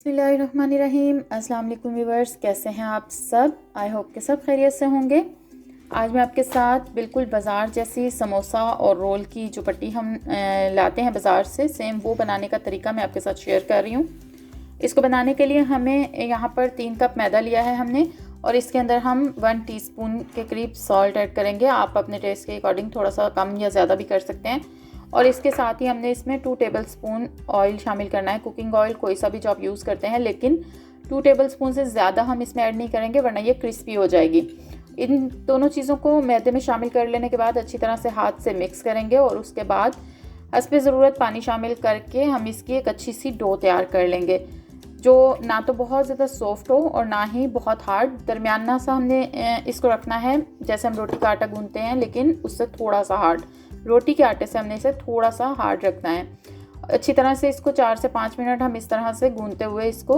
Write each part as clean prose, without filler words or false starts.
बिस्मिल्लाहिर्रहमानिर्रहीम। अस्सलाम वालेकुम व्यूअर्स, कैसे हैं आप सब? आई होप कि सब खैरियत से होंगे। आज मैं आपके साथ बिल्कुल बाज़ार जैसी समोसा और रोल की जो पट्टी हम लाते हैं बाज़ार से, सेम वो बनाने का तरीका मैं आपके साथ शेयर कर रही हूँ। इसको बनाने के लिए हमें यहाँ पर 3 कप मैदा लिया है हमने, और इसके अंदर हम 1 टीस्पून के करीब सॉल्ट ऐड करेंगे। आप अपने टेस्ट के अकॉर्डिंग थोड़ा सा कम या ज़्यादा भी कर सकते हैं। और इसके साथ ही हमने इसमें 2 टेबलस्पून ऑयल शामिल करना है, कुकिंग ऑयल कोई सा भी जो आप यूज़ करते हैं, लेकिन 2 टेबलस्पून से ज़्यादा हम इसमें ऐड नहीं करेंगे वरना ये क्रिस्पी हो जाएगी। इन दोनों चीज़ों को मैदे में शामिल कर लेने के बाद अच्छी तरह से हाथ से मिक्स करेंगे, और उसके बाद हस्बे ज़रूरत पानी शामिल करके हम इसकी एक अच्छी सी डो तैयार कर लेंगे, जो ना तो बहुत ज़्यादा सॉफ्ट हो और ना ही बहुत हार्ड, दरमियाना सा हमने इसको रखना है। जैसे हम रोटी का आटा गूंथते हैं लेकिन उससे थोड़ा सा हार्ड, रोटी के आटे से हमने इसे थोड़ा सा हार्ड रखना है। अच्छी तरह से इसको 4 से 5 मिनट हम इस तरह से गूंथते हुए इसको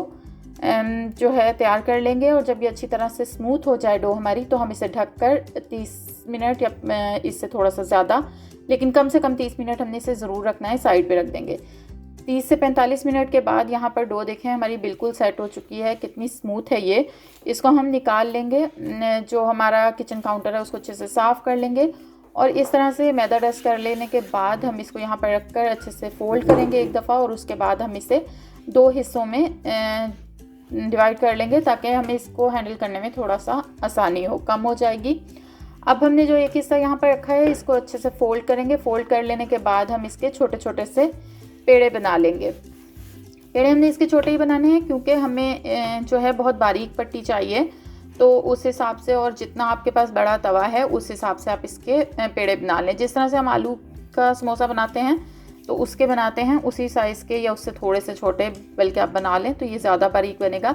जो है तैयार कर लेंगे। और जब ये अच्छी तरह से स्मूथ हो जाए डो हमारी, तो हम इसे ढककर 30 मिनट या इससे थोड़ा सा ज़्यादा, लेकिन कम से कम 30 मिनट हमने इसे ज़रूर रखना है, साइड पे रख देंगे। 30 से 45 मिनट के बाद यहाँ पर डो देखें हमारी बिल्कुल सेट हो चुकी है, कितनी स्मूथ है ये। इसको हम निकाल लेंगे, जो हमारा किचन काउंटर है उसको अच्छे से साफ़ कर लेंगे, और इस तरह से मैदा डस्ट कर लेने के बाद हम इसको यहाँ पर रखकर अच्छे से फोल्ड करेंगे एक दफ़ा, और उसके बाद हम इसे 2 हिस्सों में डिवाइड कर लेंगे ताकि हमें इसको हैंडल करने में थोड़ा सा आसानी हो, कम हो जाएगी। अब हमने जो एक हिस्सा यहाँ पर रखा है इसको अच्छे से फोल्ड करेंगे। फोल्ड कर लेने के बाद हम इसके छोटे छोटे से पेड़े बना लेंगे। पेड़े हमने इसके छोटे ही बनाने हैं क्योंकि हमें जो है बहुत बारीक पट्टी चाहिए, तो उस हिसाब से, और जितना आपके पास बड़ा तवा है उस हिसाब से आप इसके पेड़े बना लें। जिस तरह से हम आलू का समोसा बनाते हैं तो उसके बनाते हैं, उसी साइज़ के या उससे थोड़े से छोटे बल्कि आप बना लें तो ये ज़्यादा बारीक बनेगा।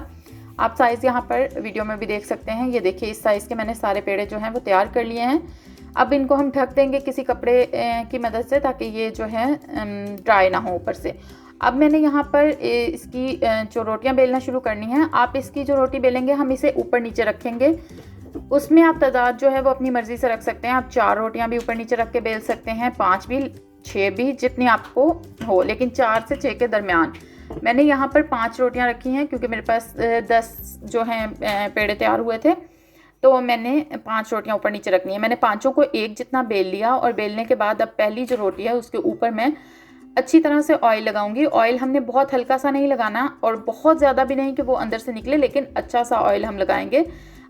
आप साइज़ यहाँ पर वीडियो में भी देख सकते हैं। ये देखिए, इस साइज़ के मैंने सारे पेड़े जो हैं वो तैयार कर लिए हैं। अब इनको हम ढक देंगे किसी कपड़े की मदद से ताकि ये जो है ड्राई ना हो ऊपर से। अब मैंने यहाँ पर इसकी जो रोटियाँ बेलना शुरू करनी है। आप इसकी जो रोटी बेलेंगे हम इसे ऊपर नीचे रखेंगे, उसमें आप तादाद जो है वो अपनी मर्ज़ी से रख सकते हैं। आप 4 रोटियाँ भी ऊपर नीचे रख के बेल सकते हैं, 5 भी, 6 भी, जितनी आपको हो, लेकिन 4 से 6 के दरमियान। मैंने यहाँ पर 5 रोटियाँ रखी हैं क्योंकि मेरे पास 10 जो हैं पेड़े तैयार हुए थे, तो मैंने 5 रोटियाँ ऊपर नीचे रखनी है। मैंने पाँचों को एक जितना बेल लिया, और बेलने के बाद अब पहली जो रोटी है उसके ऊपर मैं अच्छी तरह से ऑयल लगाऊंगी। ऑयल हमने बहुत हल्का सा नहीं लगाना और बहुत ज़्यादा भी नहीं कि वो अंदर से निकले, लेकिन अच्छा सा ऑयल हम लगाएंगे।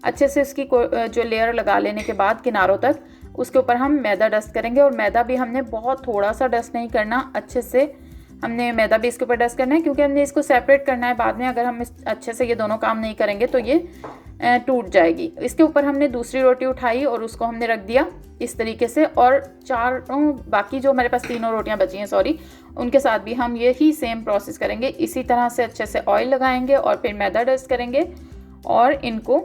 अच्छे से इसकी जो लेयर लगा लेने के बाद किनारों तक उसके ऊपर हम मैदा डस्ट करेंगे, और मैदा भी हमने बहुत थोड़ा सा डस्ट नहीं करना, अच्छे से हमने मैदा भी इसके ऊपर डस्ट करना है क्योंकि हमने इसको सेपरेट करना है बाद में। अगर हम अच्छे से ये दोनों काम नहीं करेंगे तो ये टूट जाएगी। इसके ऊपर हमने दूसरी रोटी उठाई और उसको हमने रख दिया इस तरीके से, और बाकी जो हमारे पास 3 रोटियां बची हैं उनके साथ भी हम यही सेम प्रोसेस करेंगे। इसी तरह से अच्छे से ऑयल लगाएंगे और फिर मैदा डस्ट करेंगे और इनको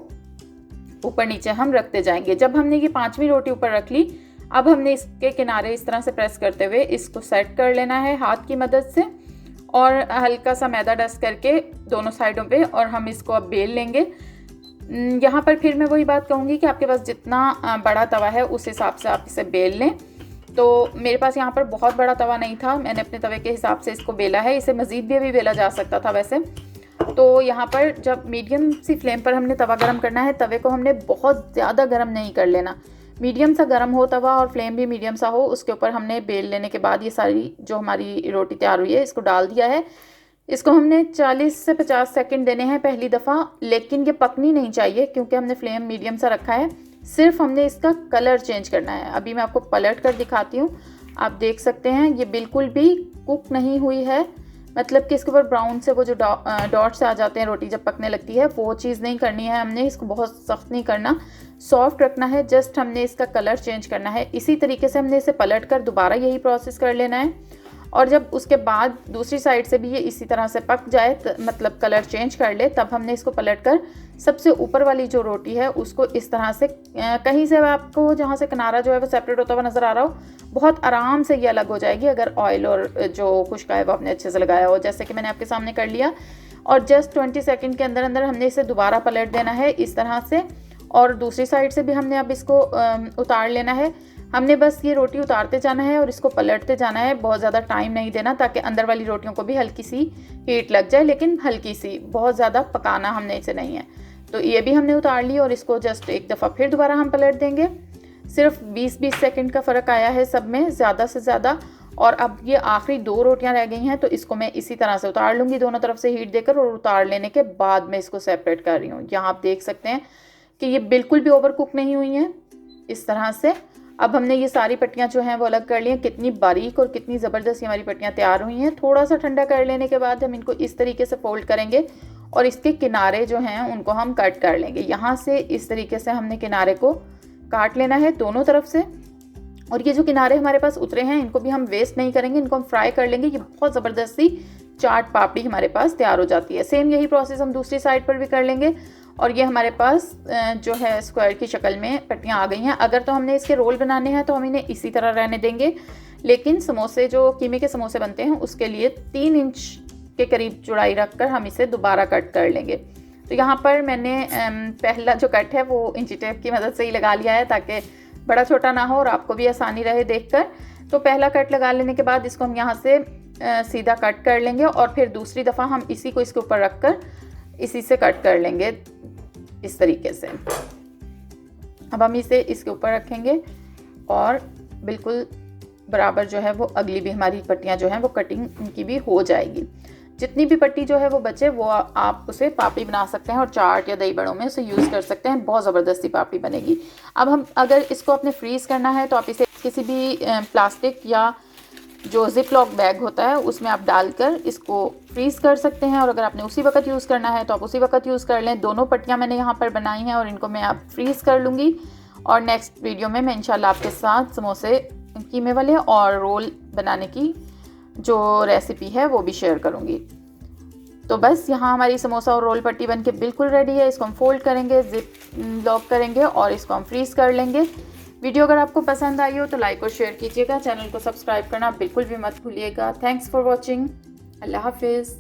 ऊपर नीचे हम रखते जाएंगे। जब हमने ये 5वीं रोटी ऊपर रख ली, अब हमने इसके किनारे इस तरह से प्रेस करते हुए इसको सेट कर लेना है हाथ की मदद से, और हल्का सा मैदा डस्ट करके दोनों साइडों पे, और हम इसको अब बेल लेंगे। यहाँ पर फिर मैं वही बात कहूँगी कि आपके पास जितना बड़ा तवा है उस हिसाब से आप इसे बेल लें। तो मेरे पास यहाँ पर बहुत बड़ा तवा नहीं था, मैंने अपने तवे के हिसाब से इसको बेला है। इसे मज़ीद भी अभी बेला जा सकता था वैसे। तो यहाँ पर जब मीडियम सी फ्लेम पर हमने तवा गरम करना है, तवे को हमने बहुत ज़्यादा गरम नहीं कर लेना, मीडियम सा गरम हो तवा और फ्लेम भी मीडियम सा हो। उसके ऊपर हमने बेल लेने के बाद ये सारी जो हमारी रोटी तैयार हुई है इसको डाल दिया है। इसको हमने 40 से 50 सेकंड देने हैं पहली दफ़ा, लेकिन ये पकनी नहीं चाहिए क्योंकि हमने फ्लेम मीडियम सा रखा है। सिर्फ हमने इसका कलर चेंज करना है। अभी मैं आपको पलट कर दिखाती हूँ, आप देख सकते हैं ये बिल्कुल भी कुक नहीं हुई है, मतलब कि इसके ऊपर ब्राउन से वो जो डॉट्स आ जाते हैं रोटी जब पकने लगती है, वो चीज़ नहीं करनी है हमने। इसको बहुत सख्त नहीं करना, सॉफ्ट रखना है, जस्ट हमने इसका कलर चेंज करना है। इसी तरीके से हमने इसे पलट कर दोबारा यही प्रोसेस कर लेना है, और जब उसके बाद दूसरी साइड से भी ये इसी तरह से पक जाए, मतलब कलर चेंज कर ले, तब हमने इसको पलट कर सबसे ऊपर वाली जो रोटी है उसको इस तरह से कहीं से आपको जहाँ से किनारा जो है वो सेपरेट होता हुआ नज़र आ रहा हो, बहुत आराम से ये अलग हो जाएगी अगर ऑयल और जो खुश्का है वो आपने अच्छे से लगाया हो, जैसे कि मैंने आपके सामने कर लिया। और जस्ट 20 सेकेंड के अंदर अंदर हमने इसे दोबारा पलट देना है इस तरह से, और दूसरी साइड से भी हमने अब इसको उतार लेना है। हमने बस ये रोटी उतारते जाना है और इसको पलटते जाना है, बहुत ज़्यादा टाइम नहीं देना ताकि अंदर वाली रोटियों को भी हल्की सी हीट लग जाए, लेकिन हल्की सी, बहुत ज़्यादा पकाना हमने इसे नहीं है। तो ये भी हमने उतार ली और इसको जस्ट एक दफ़ा फिर दोबारा हम पलट देंगे। सिर्फ 20-20 सेकंड का फ़र्क आया है सब में, ज़्यादा से ज़्यादा। और अब ये आखिरी 2 रोटियां रह गई हैं, तो इसको मैं इसी तरह से उतार लूँगी दोनों तरफ से हीट देकर, और उतार लेने के बाद मैं इसको सेपरेट कर रही हूँ। यहाँ आप देख सकते हैं कि ये बिल्कुल भी ओवर कुक नहीं हुई हैं, इस तरह से। अब हमने ये सारी पट्टियाँ जो हैं वो अलग कर ली हैं। कितनी बारीक और कितनी ज़बरदस्त हमारी पट्टियाँ तैयार हुई हैं। थोड़ा सा ठंडा कर लेने के बाद हम इनको इस तरीके से फोल्ड करेंगे और इसके किनारे जो हैं उनको हम कट कर लेंगे। यहाँ से इस तरीके से हमने किनारे को काट लेना है दोनों तरफ से। और ये जो किनारे हमारे पास उतरे हैं इनको भी हम वेस्ट नहीं करेंगे, इनको हम फ्राई कर लेंगे। ये बहुत ज़बरदस्त सी चाट पापड़ी हमारे पास तैयार हो जाती है। सेम यही प्रोसेस हम दूसरी साइड पर भी कर लेंगे। और ये हमारे पास जो है स्क्वायर की शक्ल में पट्टियाँ आ गई हैं। अगर तो हमने इसके रोल बनाने हैं तो हम इन्हें इसी तरह रहने देंगे, लेकिन समोसे जो कीमे के समोसे बनते हैं उसके लिए 3 इंच के करीब चौड़ाई रखकर हम इसे दोबारा कट कर लेंगे। तो यहाँ पर मैंने पहला जो कट है वो इंची टेप की मदद से ही लगा लिया है ताकि बड़ा छोटा ना हो और आपको भी आसानी रहे देखकर। तो पहला कट लगा लेने के बाद इसको हम यहाँ से सीधा कट कर लेंगे और फिर दूसरी दफ़ा हम इसी को इसके ऊपर रखकर इसी से कट कर लेंगे इस तरीके से। अब हम इसे इसके ऊपर रखेंगे और बिल्कुल बराबर जो है वो अगली भी हमारी पट्टियाँ जो हैं वो कटिंग उनकी भी हो जाएगी। जितनी भी पट्टी जो है वो बचे वो आप उसे पापड़ी बना सकते हैं और चाट या दही बड़ों में उसे यूज़ कर सकते हैं। बहुत ज़बरदस्ती पापड़ी बनेगी। अब हम अगर इसको अपने फ्रीज़ करना है तो आप इसे किसी भी प्लास्टिक या जो जिप लॉक बैग होता है उसमें आप डालकर इसको फ्रीज़ कर सकते हैं। और अगर आपने उसी वक्त यूज़ करना है तो आप उसी वक्त यूज़ कर लें। दोनों पट्टियाँ मैंने यहाँ पर बनाई हैं और इनको मैं अब फ्रीज़ कर लूँगी। और नेक्स्ट वीडियो में मैं इंशाल्लाह आपके साथ समोसे कीमे वाले और रोल बनाने की जो रेसिपी है वो भी शेयर करूँगी। तो बस यहाँ हमारी समोसा और रोल पट्टी बनके बिल्कुल रेडी है। इसको हम फोल्ड करेंगे, जिप लॉक करेंगे और इसको हम फ्रीज़ कर लेंगे। वीडियो अगर आपको पसंद आई हो तो लाइक और शेयर कीजिएगा। चैनल को सब्सक्राइब करना बिल्कुल भी मत भूलिएगा। Thanks for watching. अल्लाह हाफिज़।